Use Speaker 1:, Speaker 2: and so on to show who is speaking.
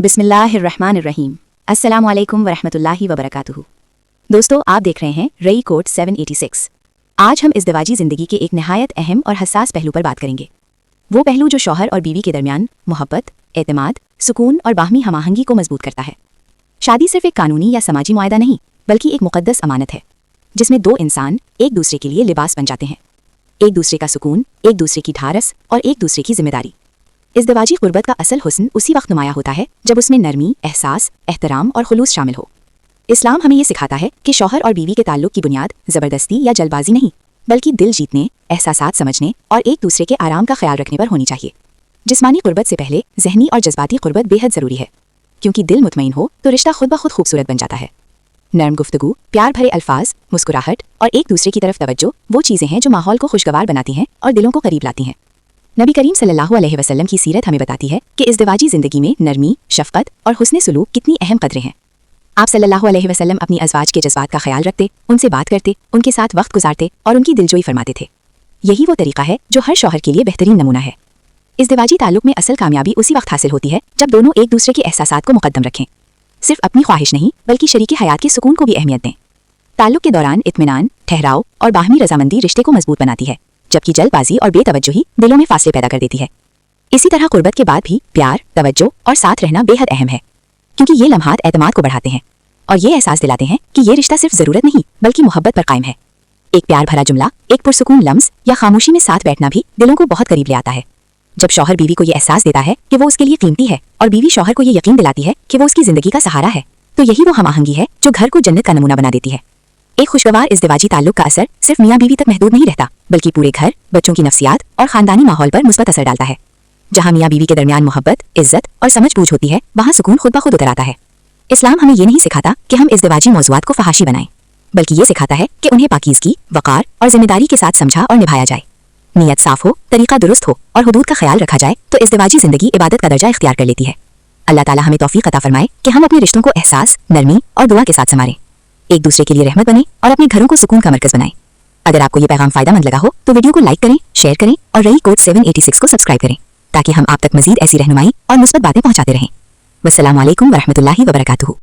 Speaker 1: बिस्मिल्लाहिर्रहमानिर्रहीम। अस्सलाम वालेकुम वरहमतुल्लाहि वबरकातुहू। दोस्तों, आप देख रहे हैं रई कोट 786। आज हम इज़्दिवाजी ज़िंदगी के एक नहायत अहम और हसास पहलू पर बात करेंगे। वो पहलू जो शौहर और बीवी के दरमियान मोहब्बत, एतमाद, सुकून और बाहमी हमाहंगी को मजबूत करता है। शादी सिर्फ एक कानूनी या समाजी मुआहदा नहीं, बल्कि एक मुक़द्दस अमानत है, जिसमें दो इंसान एक दूसरे के लिए लिबास बन जाते हैं। एक दूसरे का सुकून, एक दूसरे की ढारस और एक दूसरे की जिम्मेदारी। इज़्दिवाजी क़ुर्बत का असल हुस्न उसी वक्त नुमाया होता है जब उसमें नरमी, एहसास, एहतराम और खुलूस शामिल हो। इस्लाम हमें ये सिखाता है कि शौहर और बीवी के ताल्लुक़ की बुनियाद ज़बरदस्ती या जल्दबाजी नहीं, बल्कि दिल जीतने, एहसासात समझने और एक दूसरे के आराम का ख्याल रखने पर होनी चाहिए। जिस्मानी क़ुर्बत से पहले ज़हनी और जज्बाती क़ुर्बत बेहद ज़रूरी है, क्योंकि दिल मुतमईन हो तो रिश्ता खुद ब खुद खूबसूरत बन जाता है। नरम गुफ्तगू, प्यार भरे अल्फाज, मुस्कुराहट और एक दूसरे की तरफ तवज्जो वो चीज़ें हैं जो माहौल को खुशगवार बनाती हैं और दिलों को करीब लाती हैं। नबी करीम सल्लल्लाहु अलैहि वसल्लम की सीरत हमें बताती है कि इज़्दिवाजी ज़िंदगी में नरमी, शफ़क़त और हुस्न सुलूक कितनी अहम कदरें हैं। आप सल्लल्लाहु अलैहि वसल्लम अपनी अज़वाज के जज्बात का ख्याल रखते, उनसे बात करते, उनके साथ वक्त गुजारते और उनकी दिलजोई फरमाते थे। यही वो तरीका है जो हर शौहर के लिए बेहतरीन नमूना है। इज़्दिवाजी ताल्लुक़ में असल कामयाबी उसी वक्त हासिल होती है जब दोनों एक दूसरे के एहसासात को मुक़द्दम रखें। सिर्फ अपनी ख्वाहिश नहीं, बल्कि शरीके हयात के सुकून को भी अहमियत दें। ताल्लुक़ के दौरान इत्मीनान, ठहराव और बाहमी रजामंदी रिश्ते को मजबूत बनाती है, जबकि जल्दबाजी और बेतवज्जोही दिलों में फासले पैदा कर देती है। इसी तरह क़ुर्बत के बाद भी प्यार, तवज्जो और साथ रहना बेहद अहम है, क्योंकि ये लम्हात एतमाद को बढ़ाते हैं और ये एहसास दिलाते हैं कि ये रिश्ता सिर्फ ज़रूरत नहीं, बल्कि मोहब्बत पर कायम है। एक प्यार भरा जुमला, एक पुरसुकून लम्स या खामोशी में साथ बैठना भी दिलों को बहुत करीब ले आता है। जब शौहर बीवी को ये एहसास देता है कि वो उसके लिए कीमती है और बीवी शौहर को ये यकीन दिलाती है कि वो उसकी ज़िंदगी का सहारा है, तो यही वो हमाहंगी है जो घर को जन्नत का नमूना बना देती है। एक खुशगवार इज़्दिवाजी ताल्लुक़ का असर सिर्फ मियाँ बीवी तक महदूद नहीं रहता, बल्कि पूरे घर, बच्चों की नफ्सियात और ख़ानदानी माहौल पर मुस्बत असर डालता है। जहाँ मियाँ बीवी के दरमियान मोहब्बत, इज्जत और समझ-बूझ होती है, वहाँ सुकून खुद ब खुद उतर आता है। इस्लाम हमें ये नहीं सिखाता कि हम इज़्दिवाजी मौज़ूआत को फहाशी बनाएं, बल्कि ये सिखाता है कि उन्हें पाकीज़गी, वक़ार और जिम्मेदारी के साथ समझा और निभाया जाए। नीयत साफ हो, तरीका दुरुस्त हो और हुदूद का ख्याल रखा जाए तो इज़्दिवाजी ज़िंदगी इबादत का दर्जा इख्तियार कर लेती है। अल्लाह ताला हमें तौफीक अता फरमाए कि हम अपने रिश्तों को एहसास, नरमी और दुआ के साथ संवारें, एक दूसरे के लिए रहमत बने और अपने घरों को सुकून का मरकज़ बनाएं। अगर आपको ये पैगाम फ़ायदेमंद लगा हो तो वीडियो को लाइक करें, शेयर करें और रई कोट 786 को सब्सक्राइब करें, ताकि हम आप तक मज़ीद ऐसी रहनुमाई और मुस्बत बातें पहुँचाते रहें। वस्सलामु अलैकुम वरहमतुल्लाहि वबरकातुहू।